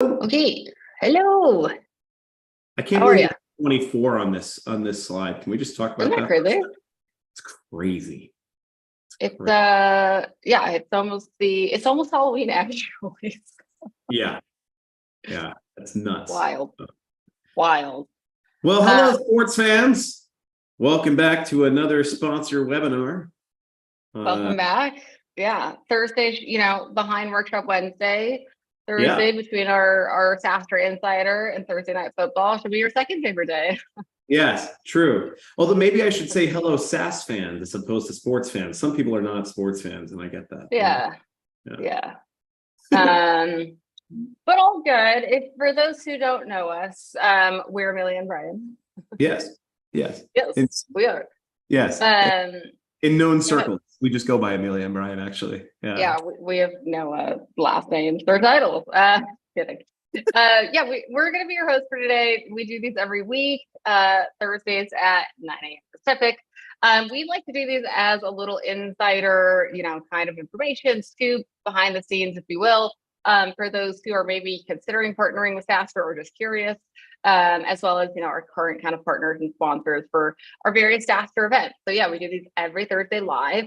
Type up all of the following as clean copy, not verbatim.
Okay. Hello. I can't How are believe you? it's 24 on this slide. Can we just talk Isn't about that that? crazy? It's crazy. It's Cra- yeah, it's almost Halloween actually. Yeah, yeah, that's nuts. Wild. Wild. Well, Uh hello, sports fans. Welcome back to another sponsor webinar. Uh, Welcome back. Yeah. Thursday, behind Workshop Wednesday. yeah, Thursday between our SaaStr Insider and Thursday Night Football should be your second favorite day. yes, true. Although maybe I should say hello, SAS fans, as opposed to sports fans. Some people are not sports fans, and I get that. Yeah. Yeah. Yeah. Um, but all good. If for those who don't know us, we're Amelia and Brian. Yes. Yes. Yes, It's we are. yes. Um, In known go ahead. circles, we just go by Amelia and Brian. Actually, yeah. Yeah, we have no last names or titles. Kidding. Yeah, we're going to be your host for today. We do these every week, Thursdays at 9 a.m. Pacific. We like to do these as a little insider, kind of information scoop behind the scenes, if you will, for those who are maybe considering partnering with SaaStr or just curious, as well as, our current kind of partners and sponsors for our various SaaStr events. So yeah, we do these every Thursday live.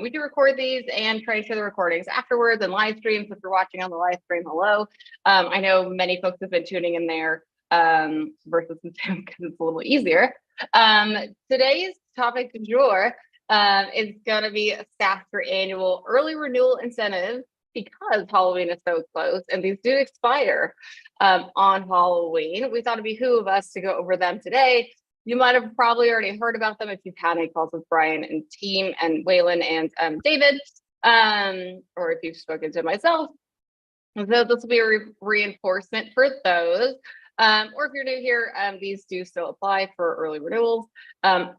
We do record these and try to share the recordings afterwards and live streams. If you're watching on the live stream, hello. I know many folks have been tuning in there versus Zoom because it's a little easier. Today's topic du jour is going to be a SaaStr annual early renewal incentive because Halloween is so close and these do expire on Halloween. We thought it'd behoove us to go over them today. You might have probably already heard about them if you've had any calls with Brian and team and Waylon and David, or if you've spoken to myself. So this will be a reinforcement for those. Or if you're new here, these do still apply for early renewals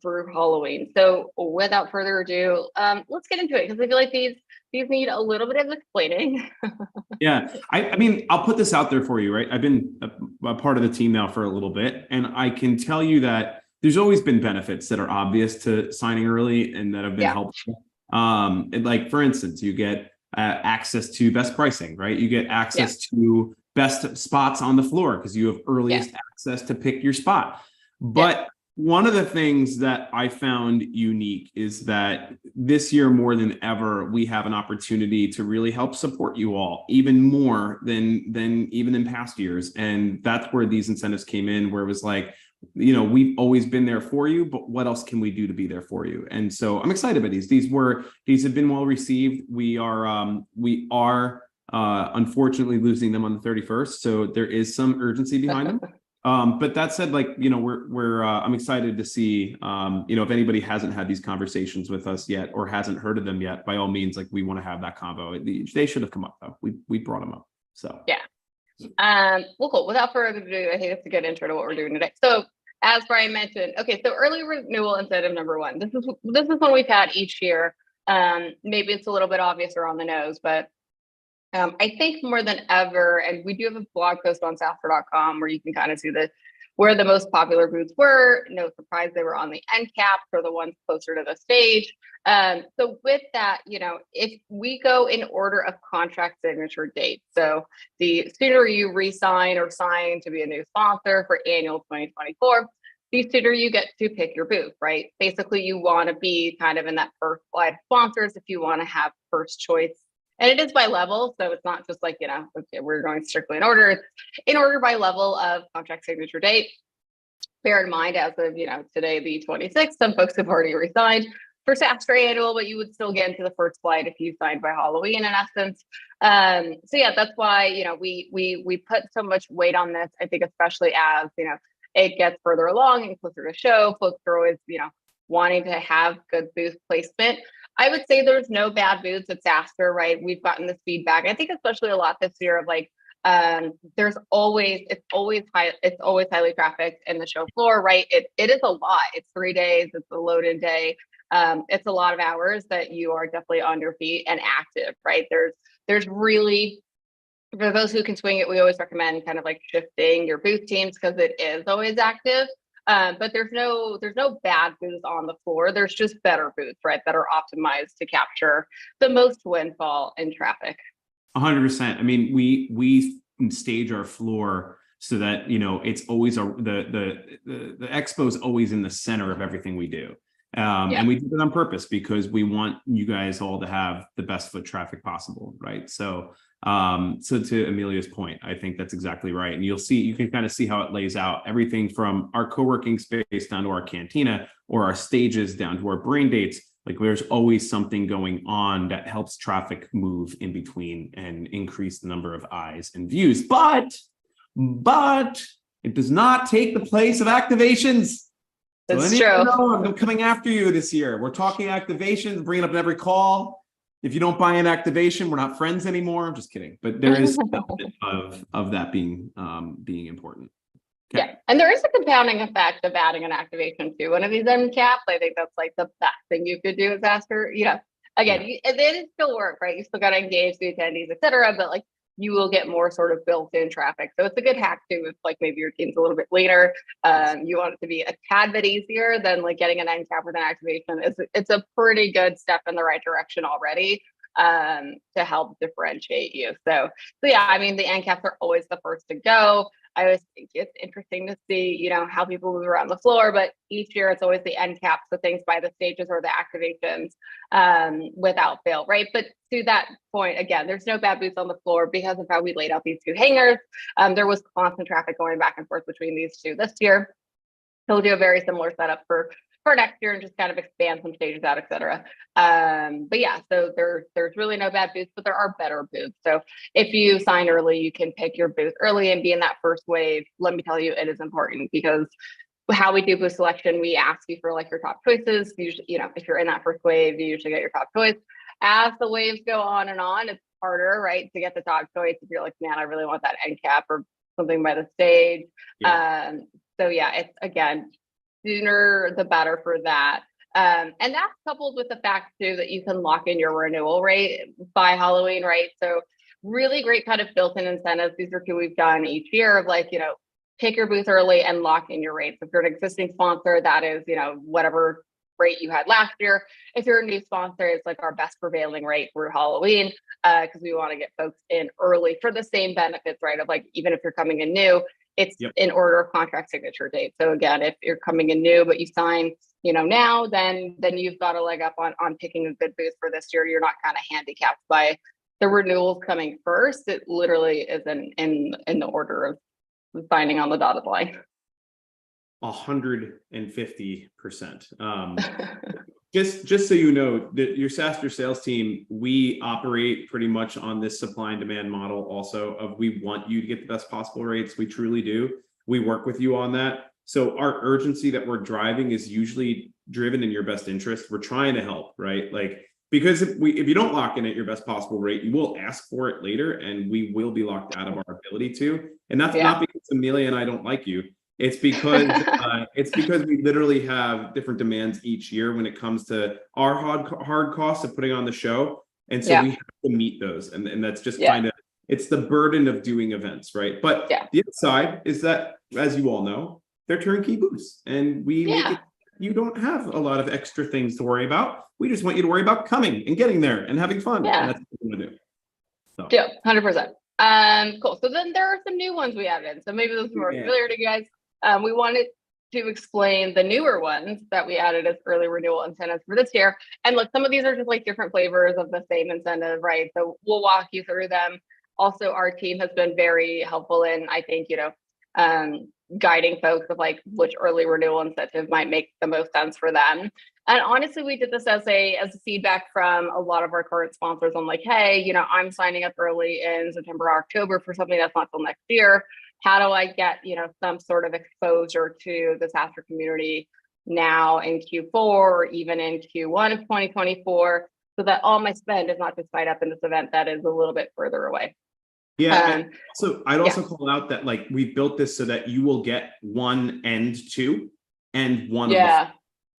through Halloween. So without further ado, let's get into it because I feel like these need a little bit of explaining. Yeah, I mean, I'll put this out there for you, right? I've been a part of the team now for a little bit, and I can tell you that there's always been benefits that are obvious to signing early and that have been Yeah. helpful. And like, for instance, you get access to best pricing, right? You get access to best spots on the floor because you have earliest access to pick your spot. But one of the things that I found unique is that this year, more than ever, we have an opportunity to really help support you all even more than even in past years. And that's where these incentives came in, where it was like, we've always been there for you, but what else can we do to be there for you? And so I'm excited by these. These have been well received. We are unfortunately losing them on the 31st. So there is some urgency behind them. But that said, I'm excited to see, if anybody hasn't had these conversations with us yet or hasn't heard of them yet, by all means, we want to have that convo. They should have come up though. We brought them up. So yeah. Well, cool. Without further ado, I think it's a good intro to what we're doing today. So as Brian mentioned, okay, so early renewal incentive number one. This is one we've had each year. Maybe it's a little bit obvious or on the nose, but I think more than ever, and we do have a blog post on SaaStr.com where you can kind of see where the most popular booths were. No surprise, they were on the end caps or the ones closer to the stage. So with that, if we go in order of contract signature date, so the sooner you re-sign or sign to be a new sponsor for annual 2024, the sooner you get to pick your booth, right? Basically, you want to be kind of in that first slide of sponsors if you want to have first choice. And it is by level, so it's not just like, okay, we're going strictly in order. It's in order by level of contract signature date. Bear in mind, as of, today, the 26th, some folks have already resigned for SaaStr annual, but you would still get into the first flight if you signed by Halloween, in essence. So yeah, that's why, we put so much weight on this. I think especially as, it gets further along and closer to show, folks are always, wanting to have good booth placement. I would say there's no bad booths at SaaStr, right? We've gotten this feedback. I think especially a lot this year of it's always highly trafficked in the show floor, right? It is a lot. It's 3 days. It's a load-in day. It's a lot of hours that you are definitely on your feet and active, right? There's really, for those who can swing it, we always recommend kind of shifting your booth teams because it is always active. But there's no bad booths on the floor. There's just better booths, right, that are optimized to capture the most windfall in traffic. 100%. I mean, we stage our floor so that, it's always the expo is always in the center of everything we do. And we did it on purpose because we want you guys all to have the best foot traffic possible, right? So to Amelia's point, I think that's exactly right. And you can kind of see how it lays out everything from our co-working space down to our cantina, or our stages down to our brain dates. Like, there's always something going on that helps traffic move in between and increase the number of eyes and views. But it does not take the place of activations. That's true. I'm coming after you this year. We're talking activations, bringing up in every call. If you don't buy an activation, we're not friends anymore. I'm just kidding. But there is of that being important. Okay. Yeah, and there is a compounding effect of adding an activation to one of these end caps. I think that's like the best thing you could do as SaaStr. Again, it still work, right? You still got to engage the attendees, et cetera, but like, you will get more sort of built-in traffic. So it's a good hack too, if like maybe your team's a little bit later, you want it to be a tad bit easier than like getting an end cap with an activation. It's a pretty good step in the right direction already to help differentiate you. So yeah, I mean, the end caps are always the first to go. I always think it's interesting to see, how people move around the floor, but each year it's always the end caps, the things by the stages or the activations without fail, right? But to that point, again, there's no bad booths on the floor because of how we laid out these two hangars. There was constant traffic going back and forth between these two this year. So we'll do a very similar setup for next year and just kind of expand some stages out, et cetera. But yeah, so there's really no bad booths, but there are better booths. So if you sign early, you can pick your booth early and be in that first wave. Let me tell you, it is important because how we do booth selection, we ask you for like your top choices. Usually, if you're in that first wave, you usually get your top choice. As the waves go on, it's harder, right, to get the top choice if you're like, man, I really want that end cap or something by the stage. Yeah. So yeah, it's again, sooner the better for that. And that's coupled with the fact too that you can lock in your renewal rate by Halloween, right? So really great kind of built-in incentives. These are two we've done each year of like, pick your booth early and lock in your rates. If you're an existing sponsor, that is, whatever rate you had last year. If you're a new sponsor, it's like our best prevailing rate through Halloween because we want to get folks in early for the same benefits, right? Of like, even if you're coming in new, it's in order of contract signature date. So again, if you're coming in new, but you sign, now, then you've got a leg up on picking a good booth for this year. You're not kind of handicapped by the renewals coming first. It literally is in the order of signing on the dotted line. 150%. Just so you know, that your SaaStr sales team, we operate pretty much on this supply and demand model also of we want you to get the best possible rates. We truly do. We work with you on that. So our urgency that we're driving is usually driven in your best interest. We're trying to help, right? Like, because if you don't lock in at your best possible rate, you will ask for it later and we will be locked out of our ability to. And that's not because Amelia and I don't like you. It's because we literally have different demands each year when it comes to our hard costs of putting on the show. And so we have to meet those. And that's just kind of, it's the burden of doing events, right? But the other side is that, as you all know, they're turnkey booths and we make it, you don't have a lot of extra things to worry about. We just want you to worry about coming and getting there and having fun. And that's what we're gonna do. So. Yeah, 100%. Cool. So then there are some new ones we added. So maybe those are more familiar to you guys. We wanted to explain the newer ones that we added as early renewal incentives for this year. And look, some of these are just like different flavors of the same incentive, right? So we'll walk you through them. Also, our team has been very helpful in, I think, guiding folks of like which early renewal incentive might make the most sense for them. And honestly, we did this as a feedback from a lot of our current sponsors on like, hey, I'm signing up early in September, October for something that's not till next year. How do I get, some sort of exposure to the SaaStr community now in Q4 or even in Q1 of 2024 so that all my spend is not just tied up in this event that is a little bit further away. Yeah. So I'd also call out that like we built this so that you will get one and two and one.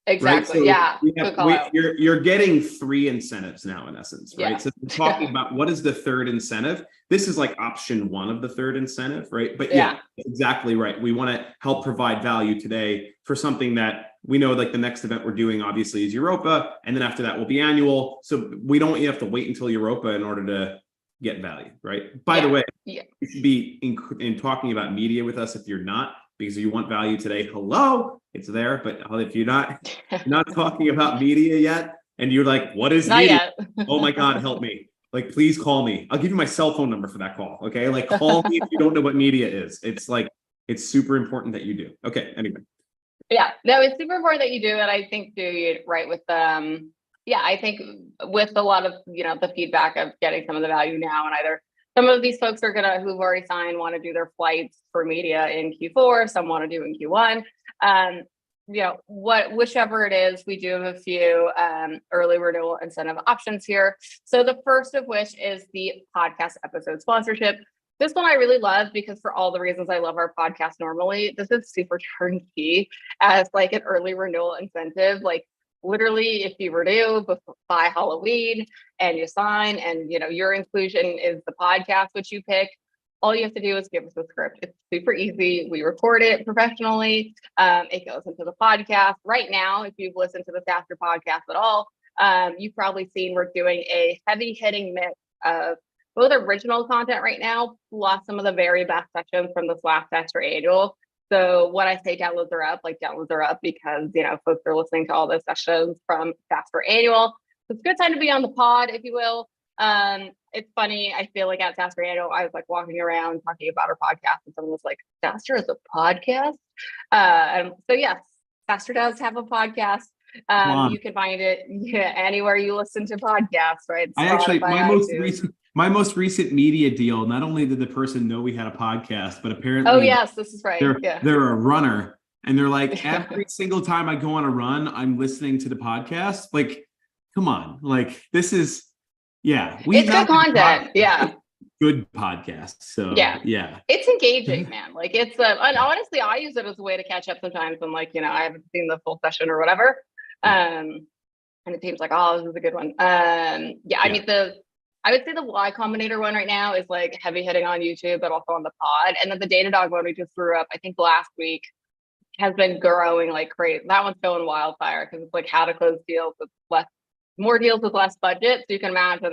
Exactly. Right? So yeah. You're getting three incentives now in essence, right? So we're talking about what is the third incentive. This is like option one of the third incentive, right? But exactly right. We want to help provide value today for something that we know like the next event we're doing obviously is Europa. And then after that will be annual. So we don't have to wait until Europa in order to get value, right? By the way, yeah. you should be in talking about media with us if you're not, because you want value today. Hello, it's there. But if you're not talking about media yet, and you're like, what is Not media? yet. Oh my God, help me. Like, please call me. I'll give you my cell phone number for that call. Okay. Like, call me if you don't know what media is. It's like, it's super important that you do. Okay. Anyway. Yeah, no, it's super important that you do it. I think do right with I think with a lot of, the feedback of getting some of the value now, and either some of these folks are who've already signed want to do their flights for media in Q4, some want to do in Q1. Whichever it is, we do have a few early renewal incentive options here. So the first of which is the podcast episode sponsorship. This one I really love because for all the reasons I love our podcast normally, this is super turnkey as like an early renewal incentive. Like literally, if you renew by Halloween and you sign and your inclusion is the podcast which you pick, all you have to do is give us a script. It's super easy. We record it professionally. It goes into the podcast. Right now, if you've listened to the SaaStr podcast at all, you've probably seen we're doing a heavy hitting mix of both original content right now, plus some of the very best sections from this last SaaStr annual. So when I say downloads are up because, folks are listening to all those sessions from SaaStr annual. So it's a good time to be on the pod, if you will. It's funny. I feel like at SaaStr annual, I was like walking around talking about our podcast and someone was like, SaaStr is a podcast. So yes, SaaStr does have a podcast. You can find it anywhere you listen to podcasts, right? My most recent media deal, not only did the person know we had a podcast, but apparently, oh yes, this is right. They're a runner, and they're like, every single time I go on a run, I'm listening to the podcast. Like, come on, like this is, it's good content. Good podcast. So yeah, it's engaging, man. Like it's and honestly, I use it as a way to catch up sometimes. I'm like, I haven't seen the full session or whatever, and it seems like, oh, this is a good one. I mean I would say the Y Combinator one right now is like heavy hitting on YouTube, but also on the pod. And then the Datadog one we just threw up, I think last week, has been growing like crazy. That one's going wildfire because it's like how to close deals with more deals with less budget. So you can imagine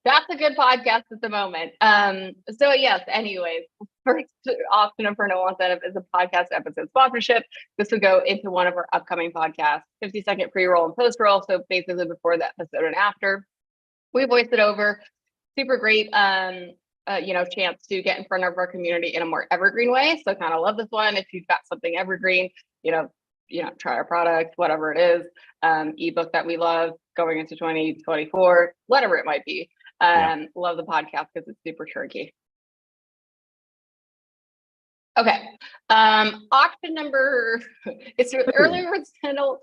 that's a good podcast at the moment. So yes, anyways, first option for no incentive is a podcast episode sponsorship. This would go into one of our upcoming podcasts, 50-second pre-roll and post-roll. So basically before the episode and after. We voice it over. Super great, chance to get in front of our community in a more evergreen way. So kind of love this one. If you've got something evergreen, try our product, whatever it is, ebook that we love going into 2024, whatever it might be. Love the podcast because it's super turnkey. Okay. Option number, it's early renewal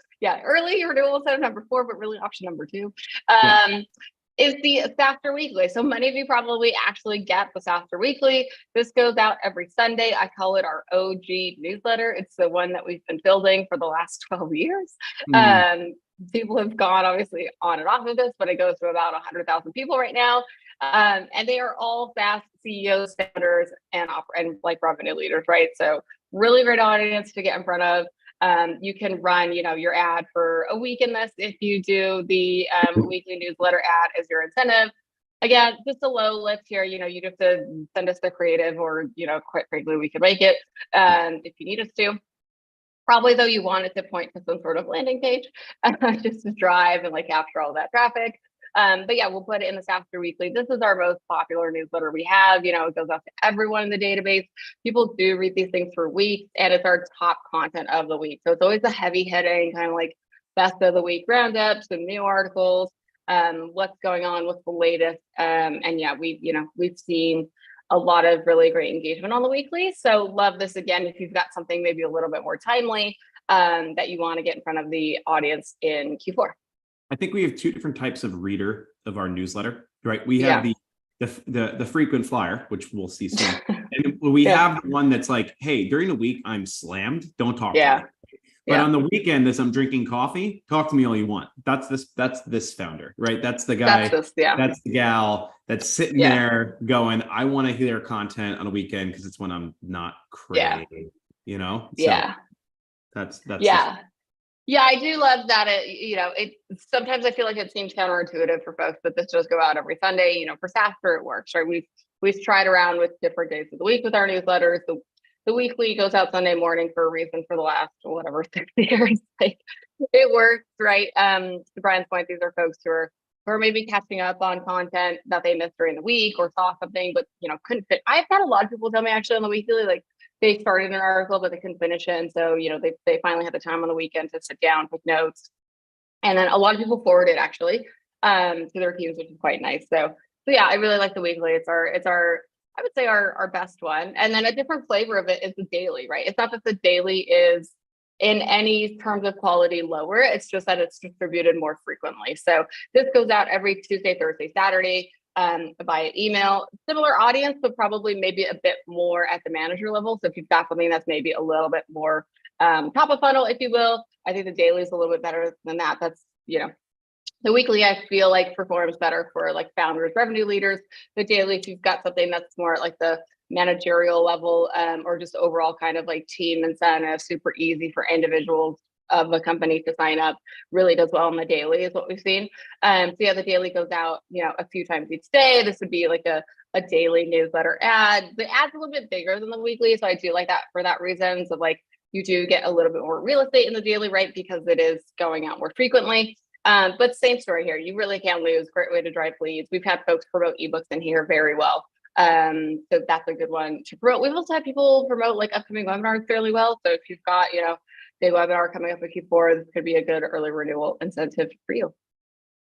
incentive number 4, but really option number 2. Is the SaaStr Weekly. So many of you probably actually get the SaaStr Weekly. This goes out every Sunday. I call it our OG newsletter. It's the one that we've been building for the last 12 years. People have gone obviously on and off of this, but it goes to about 100,000 people right now. And they are all SaaS CEOs, founders, and like revenue leaders, right? So really great audience to get in front of. You can run, your ad for a week in this if you do the weekly newsletter ad as your incentive. Again, just a low lift here. You'd have to send us the creative, or quite frankly, we can make it if you need us to. Probably though, you want it to point to some sort of landing page just to drive and like capture all that traffic. But yeah, we'll put it in the SaaStr Weekly. This is our most popular newsletter we have. It goes out to everyone in the database. People do read these things for weeks, and it's our top content of the week. So it's always a heavy hitting kind of like best of the week roundup, some new articles, what's going on, what's the latest. And yeah, we've seen a lot of really great engagement on the weekly. So love this again. If you've got something maybe a little bit more timely that you want to get in front of the audience in Q4. I think we have 2 different types of reader of our newsletter, right? We have the frequent flyer, which we'll see soon. And we have the one that's like, hey, during the week, I'm slammed. Don't talk to me. But on the weekend, as I'm drinking coffee, talk to me all you want. That's this founder, right? That's the guy, that's the gal that's sitting there going, I want to hear content on a weekend because it's when I'm not crazy, So that's Yeah, I do love that. It sometimes I feel like it seems counterintuitive for folks, but this does go out every Sunday. For SaaStr it works, right? We've tried around with different days of the week with our newsletters. The weekly goes out Sunday morning for a reason for the last whatever 6 years. Like it works, right? To Brian's point, these are folks who are maybe catching up on content that they missed during the week or saw something, but couldn't fit. I've had a lot of people tell me actually on the weekly, like they started an article, but they couldn't finish it. And so, they finally had the time on the weekend to sit down, take notes. And then a lot of people forwarded actually to their teams, which is quite nice. So yeah, I really like the weekly. It's our, I would say our best one. And then a different flavor of it is the daily, right? It's not that the daily is in any terms of quality lower. It's just that it's distributed more frequently. So this goes out every Tuesday, Thursday, Saturday via email. Similar audience, but probably maybe a bit more at the manager level. So if you've got something that's maybe a little bit more top of funnel, if you will, I think the daily is a little bit better than that. That's, the weekly I feel like performs better for like founders, revenue leaders. The daily, if you've got something that's more at like the managerial level or just overall kind of like team incentive, super easy for individuals of a company to sign up, really does well on the daily is what we've seen. So yeah, the daily goes out, a few times each day. This would be like a daily newsletter ad. The ad's a little bit bigger than the weekly. So I do like that for that reason. So like you do get a little bit more real estate in the daily, right? Because it is going out more frequently. But same story here. You really can't lose. Great way to drive leads. We've had folks promote ebooks in here very well. So that's a good one to promote. We've also had people promote like upcoming webinars fairly well. So if you've got, big webinar coming up in Q4, this could be a good early renewal incentive for you.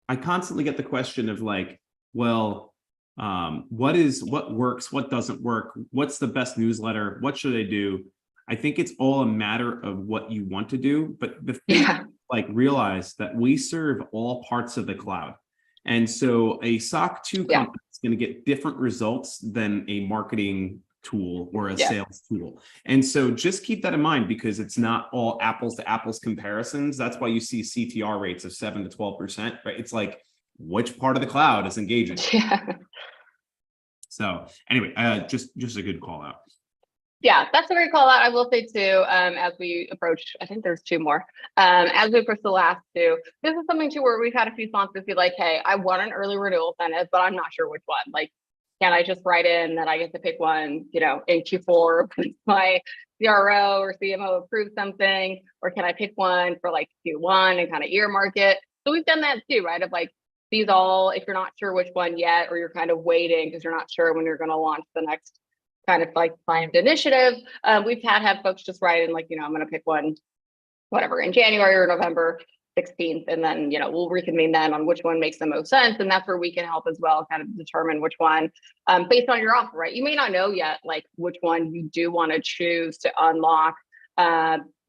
I constantly get the question of like, well, what works, what doesn't work, what's the best newsletter, what should I do? I think it's all a matter of what you want to do, but the thing like realize that we serve all parts of the cloud. And so a SOC 2 company is going to get different results than a marketing tool or a sales tool. And so just keep that in mind because it's not all apples to apples comparisons. That's why you see CTR rates of 7 to 12%, right? It's like, which part of the cloud is engaging? So anyway, just a good call out. Yeah, that's a great call out. I will say too, as we approach, I think there's two more. As we approach the last two, this is something too where we've had a few sponsors be like, hey, I want an early renewal incentive, but I'm not sure which one. Like, can I just write in that I get to pick one, in Q4 when my CRO or CMO approves something, or can I pick one for like Q1 and kind of earmark it? So we've done that too, right? Of like, these all, if you're not sure which one yet, or you're kind of waiting because you're not sure when you're going to launch the next kind of like planned initiative. We've had folks just write in like, I'm going to pick one, whatever, in January or November 16th. And then, we'll reconvene then on which one makes the most sense. And that's where we can help as well, kind of determine which one based on your offer, right? You may not know yet, like which one you do want to choose to unlock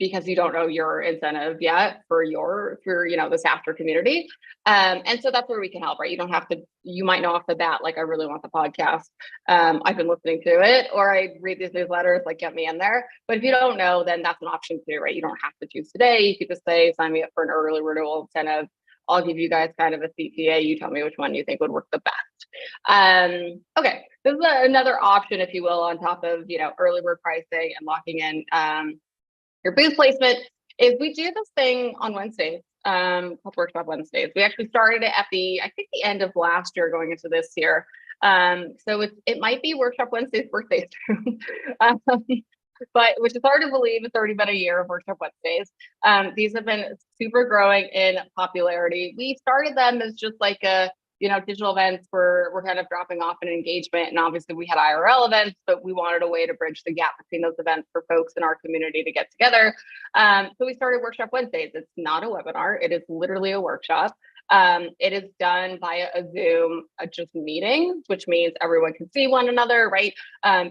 because you don't know your incentive yet for the SaaStr community. And so that's where we can help, right? You might know off the bat, like, I really want the podcast. I've been listening to it, or I read these newsletters, like get me in there. But if you don't know, then that's an option too, right? You don't have to choose today. You could just say, sign me up for an early renewal incentive. I'll give you guys kind of a CTA. You tell me which one you think would work the best. Okay, this is another option, if you will, on top of, early bird pricing and locking in your booth placement, is we do this thing on Wednesdays, called Workshop Wednesdays. We actually started it at the end of last year going into this year. So it might be Workshop Wednesdays birthday soon. But which is hard to believe, it's already been a year of Workshop Wednesdays. These have been super growing in popularity. We started them as just like a, digital events we're kind of dropping off in engagement. And obviously we had IRL events, but we wanted a way to bridge the gap between those events for folks in our community to get together. So we started Workshop Wednesdays. It's not a webinar. It is literally a workshop. It is done via a Zoom just meeting, which means everyone can see one another, right?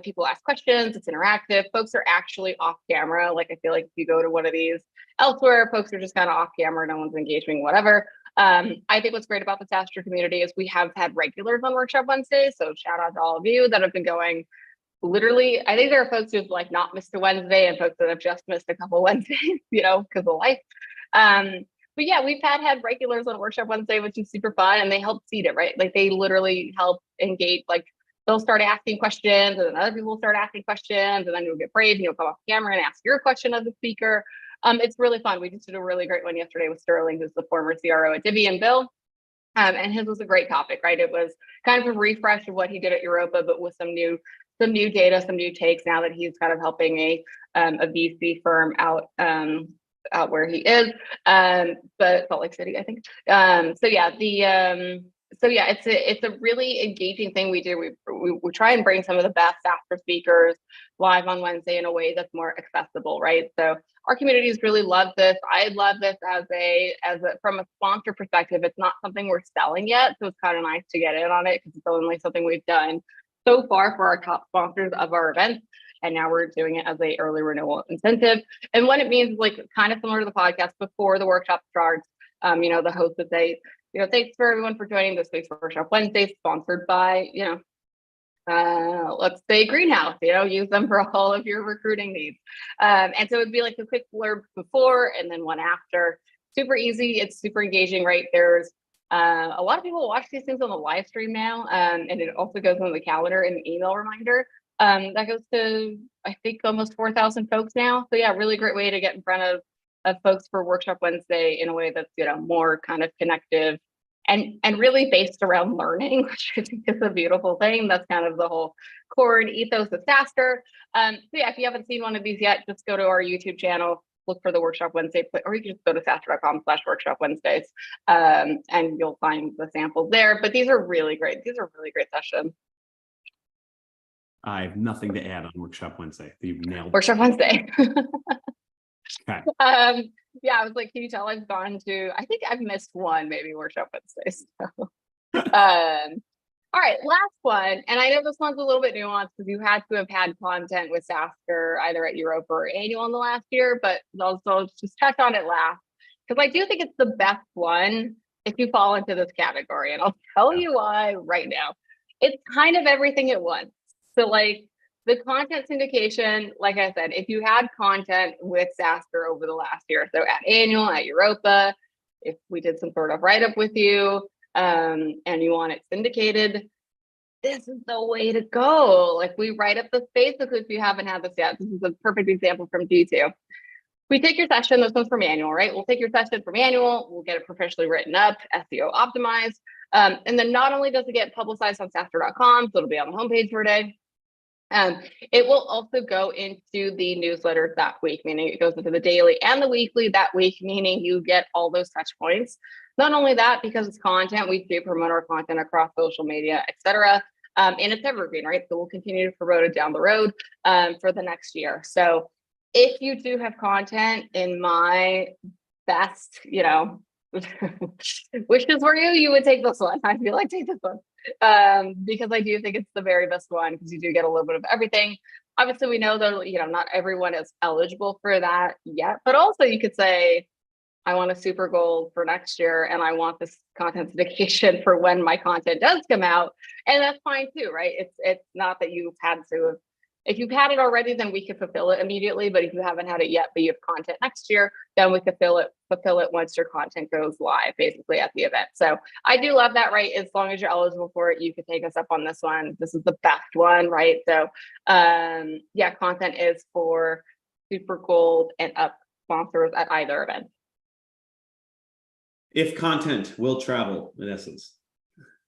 People ask questions, it's interactive. Folks are actually off camera. Like, I feel like if you go to one of these elsewhere, folks are just kind of off camera, no one's engaging, whatever. I think what's great about the SaaStr community is we have had regulars on Workshop Wednesdays. So shout out to all of you that have been going. Literally, I think there are folks who've like not missed a Wednesday and folks that have just missed a couple Wednesdays, because of life. But yeah, we've had regulars on Workshop Wednesday, which is super fun, and they help seed it, right? Like, they literally help engage. Like, they'll start asking questions, and then other people will start asking questions, and then you'll get brave and you'll come off camera and ask your question of the speaker. It's really fun. We just did a really great one yesterday with Sterling, who's the former CRO at Divvy and Bill. And his was a great topic, right? It was kind of a refresh of what he did at Europa, but with some new data, some new takes now that he's kind of helping a VC firm out where he is, but Salt Lake City, I think. It's a really engaging thing we do. We try and bring some of the best SaaStr speakers live on Wednesday in a way that's more accessible, right? So our communities really love this. I love this as a from a sponsor perspective. It's not something we're selling yet, so it's kind of nice to get in on it because it's only something we've done so far for our top sponsors of our events. And now we're doing it as a early renewal incentive. And what it means is like kind of similar to the podcast before the workshop starts. The host would say, thanks for everyone for joining this week's Workshop Wednesday, sponsored by, let's say Greenhouse, use them for all of your recruiting needs. And so it'd be like a quick blurb before and then one after. Super easy. It's super engaging, right? There's a lot of people watch these things on the live stream now. And it also goes on the calendar and email reminder. That goes to, I think, almost 4,000 folks now. So yeah, really great way to get in front of folks for Workshop Wednesday in a way that's, more kind of connective and really based around learning, which I think is a beautiful thing. That's kind of the whole core and ethos of SaaStr. So yeah, if you haven't seen one of these yet, just go to our YouTube channel, look for the Workshop Wednesday, or you can just go to SaaStr.com/Workshop Wednesdays, and you'll find the samples there. But these are really great. These are really great sessions. I have nothing to add on Workshop Wednesday. You've nailed it. Workshop Wednesday. Okay. Yeah, I was like, can you tell I've gone to, I think I've missed one, maybe Workshop Wednesdays. So. All right, last one. And I know this one's a little bit nuanced because you had to have had content with SaaStr either at Europa or Annual in the last year, but I'll just touch on it last because I do think it's the best one if you fall into this category. And I'll tell you why right now. It's kind of everything at once. So like the content syndication, like I said, if you had content with SaaStr over the last year, so at Annual, at Europa, if we did some sort of write-up with you and you want it syndicated, this is the way to go. Like we write up the space if you haven't had this yet. This is a perfect example from G2. We take your session, this one's from Annual, right? We'll take your session from Annual, we'll get it professionally written up, SEO optimized. And then not only does it get publicized on SaaStr.com, so it'll be on the homepage for a day, it will also go into the newsletters that week, meaning it goes into the daily and the weekly that week, meaning you get all those touch points. Not only that, because it's content, we do promote our content across social media, etc. And it's evergreen, right? So we'll continue to promote it down the road for the next year. So if you do have content, in my best, wishes for you, you would take this one. I feel like take this one. Because I do think it's the very best one because you do get a little bit of everything. Obviously, we know that not everyone is eligible for that yet, but also you could say, I want a super goal for next year and I want this content syndication for when my content does come out, and that's fine too, right? It's not that you've had to. If you've had it already, then we could fulfill it immediately. But if you haven't had it yet, but you have content next year, then we could fulfill it once your content goes live, basically at the event. So I do love that, right? As long as you're eligible for it, you could take us up on this one. This is the best one, right? So yeah, content is for Super Gold and up sponsors at either event. If content will travel, in essence.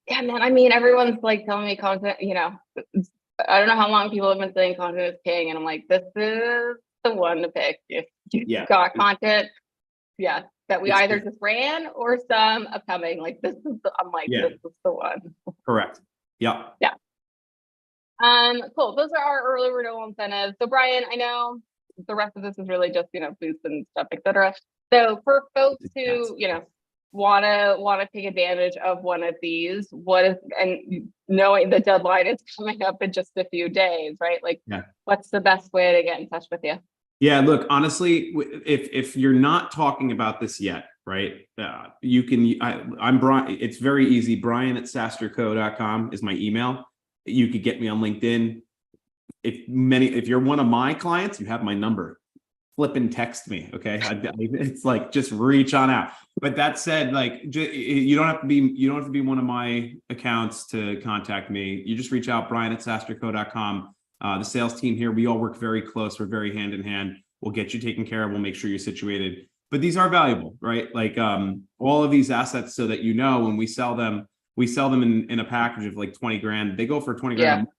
Yeah, man. I mean, everyone's like telling me content, I don't know how long people have been saying content is king, and I'm like, this is the one to pick. If you've got content, that we either just ran or some upcoming. Like this is this is the one. Correct. Yeah. Cool. Those are our early renewal incentives. So Brian, I know the rest of this is really just boosts and stuff, etc. So for folks who want to take advantage of one of these, and knowing the deadline is coming up in just a few days, right? Like, what's the best way to get in touch with you? Yeah, look, honestly, if you're not talking about this yet, right? You can. I'm Brian. It's very easy. Brian@SaaStrCo.com is my email. You could get me on LinkedIn. If you're one of my clients, you have my number. Flip and text me, okay? It's like just reach on out. But that said, like you don't have to be one of my accounts to contact me. You just reach out, Brian@SaaStrCo.com. The sales team here, we all work very close. We're very hand in hand. We'll get you taken care of. We'll make sure you're situated. But these are valuable, right? Like all of these assets, so that when we sell them in a package of like 20 grand. They go for 20 grand. Yeah.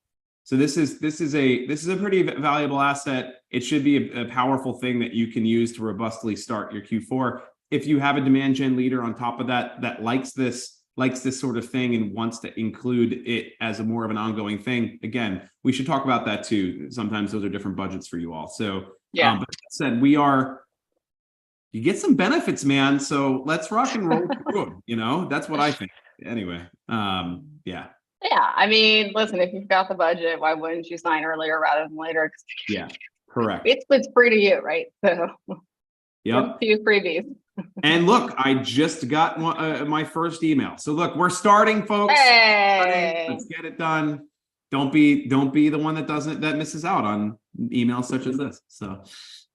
So this is a pretty valuable asset. It should be a powerful thing that you can use to robustly start your Q4. If you have a demand gen leader on top of that likes this sort of thing and wants to include it as a more of an ongoing thing, again, we should talk about that too. Sometimes those are different budgets for you all. So but that said, you get some benefits, man. So let's rock and roll through them. That's what I think. Anyway, yeah. Yeah, I mean, listen, if you've got the budget, why wouldn't you sign earlier rather than later? Yeah, correct. It's free to you, right? So, yep. A few freebies. And look, I just got my first email. So look, we're starting, folks. Hey. Let's get it done. Don't be the one that misses out on emails such as this. So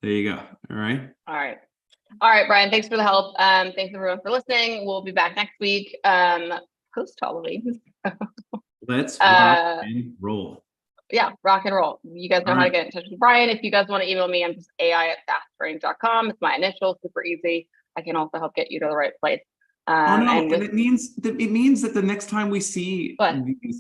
there you go. All right. All right, Brian. Thanks for the help. Thanks everyone for listening. We'll be back next week. Post Halloween. Let's rock and roll. Yeah, rock and roll. You guys know how to get in touch with Brian. If you guys want to email me, I'm just ai@SaaStr.com. It's my initial, super easy. I can also help get you to the right place. And it means that the next time we see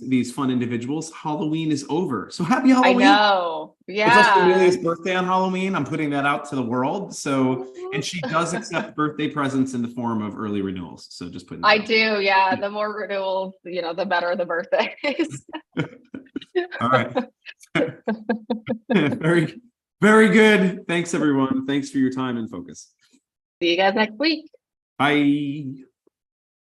these fun individuals, Halloween is over. So happy Halloween! I know. Yeah. It's also Amelia's birthday on Halloween. I'm putting that out to the world. So, and she does accept birthday presents in the form of early renewals. So just putting. I do. Yeah. The more renewals, the better the birthdays. All right. Very, very good. Thanks, everyone. Thanks for your time and focus. See you guys next week. Bye.